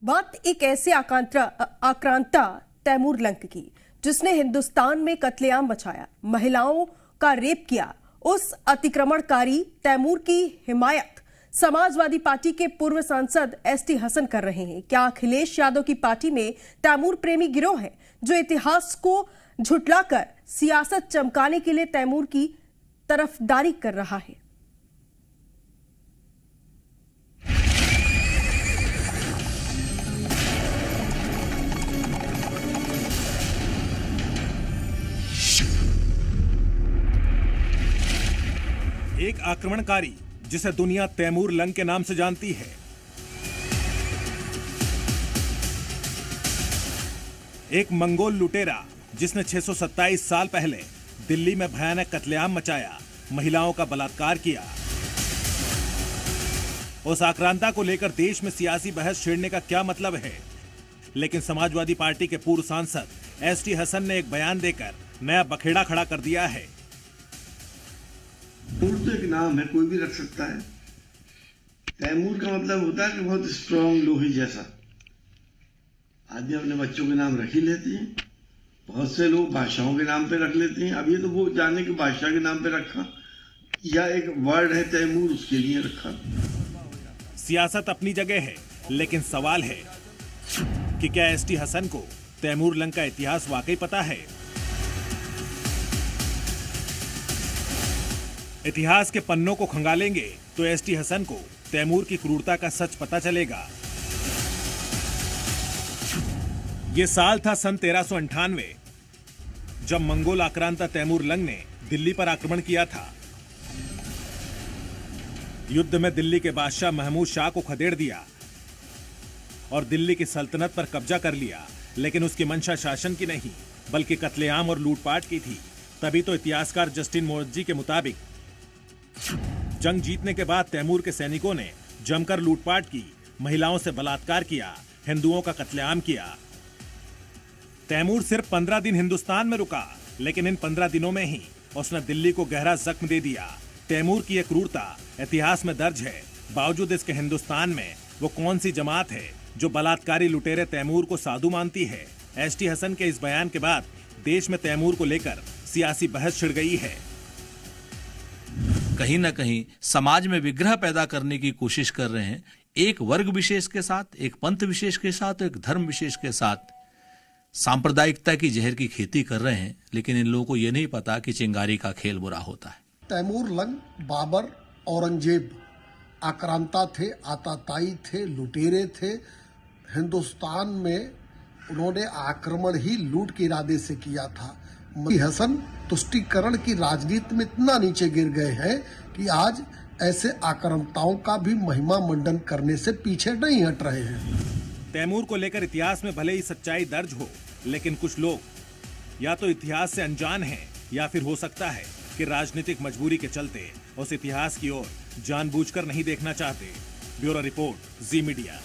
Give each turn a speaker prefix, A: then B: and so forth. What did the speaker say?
A: बात एक ऐसे आक्रांता तैमूर लंक की जिसने हिंदुस्तान में कत्लेआम मचाया, महिलाओं का रेप किया। उस अतिक्रमणकारी तैमूर की हिमायत समाजवादी पार्टी के पूर्व सांसद एसटी हसन कर रहे हैं। क्या अखिलेश यादव की पार्टी में तैमूर प्रेमी गिरोह है जो इतिहास को झुठलाकर सियासत चमकाने के लिए तैमूर की तरफदारी कर रहा है?
B: एक आक्रमणकारी जिसे दुनिया तैमूर लंक के नाम से जानती है, एक मंगोल लुटेरा जिसने 627 साल पहले दिल्ली में भयानक कत्लेआम मचाया, महिलाओं का बलात्कार किया। उस आक्रांता को लेकर देश में सियासी बहस छेड़ने का क्या मतलब है? लेकिन समाजवादी पार्टी के पूर्व सांसद एसटी हसन ने एक बयान देकर नया बखेड़ा खड़ा कर दिया है।
C: तैमूर तो एक नाम है, कोई भी रख सकता है। तैमूर का मतलब होता है कि बहुत स्ट्रॉन्ग लोही जैसा। आदमी अपने बच्चों के नाम रख ही लेते हैं, बहुत से लोग बादशाहों के नाम पे रख लेते हैं। अब ये तो वो जाने कि बादशाह के नाम पे रखा या एक वर्ड है तैमूर उसके लिए रखा।
B: सियासत अपनी जगह है, लेकिन सवाल है कि क्या एसटी हसन को तैमूर लंक का इतिहास वाकई पता है? इतिहास के पन्नों को खंगालेंगे तो एसटी हसन को तैमूर की क्रूरता का सच पता चलेगा। यह साल था सन 1398 जब मंगोल आक्रांता तैमूर लंक ने दिल्ली पर आक्रमण किया था। युद्ध में दिल्ली के बादशाह महमूद शाह को खदेड़ दिया और दिल्ली की सल्तनत पर कब्जा कर लिया। लेकिन उसकी मंशा शासन की नहीं, बल्कि कत्लेआम और लूटपाट की थी। तभी तो इतिहासकार जस्टिन मोर्जी के मुताबिक जंग जीतने के बाद तैमूर के सैनिकों ने जमकर लूटपाट की, महिलाओं से बलात्कार किया, हिंदुओं का कत्लेआम किया। तैमूर सिर्फ 15 दिन हिंदुस्तान में रुका, लेकिन इन 15 दिनों में ही उसने दिल्ली को गहरा जख्म दे दिया। तैमूर की यह क्रूरता इतिहास में दर्ज है। बावजूद इसके हिंदुस्तान में वो कौन सी जमात है जो बलात्कारी लुटेरे तैमूर को साधु मानती है? एसटी हसन के इस बयान के बाद देश में तैमूर को लेकर सियासी बहस छिड़ गई है।
D: कहीं ना कहीं समाज में विग्रह पैदा करने की कोशिश कर रहे हैं। एक वर्ग विशेष के साथ, एक पंथ विशेष के साथ, एक धर्म विशेष के साथ सांप्रदायिकता की जहर की खेती कर रहे हैं। लेकिन इन लोगों को यह नहीं पता कि चिंगारी का खेल बुरा होता है।
E: तैमूर लंक, बाबर, औरंगजेब आक्रांता थे, आताताई थे, लुटेरे थे। हिंदुस्तान में उन्होंने आक्रमण ही लूट के इरादे से किया था। हसन तुष्टीकरण की राजनीति में इतना नीचे गिर गए हैं कि आज ऐसे आक्रांताओं का भी महिमा मंडन करने से पीछे नहीं हट रहे हैं।
B: तैमूर को लेकर इतिहास में भले ही सच्चाई दर्ज हो, लेकिन कुछ लोग या तो इतिहास से अनजान हैं या फिर हो सकता है कि राजनीतिक मजबूरी के चलते उस इतिहास की ओर जानबूझकर नहीं देखना चाहते। ब्यूरो रिपोर्ट, जी मीडिया।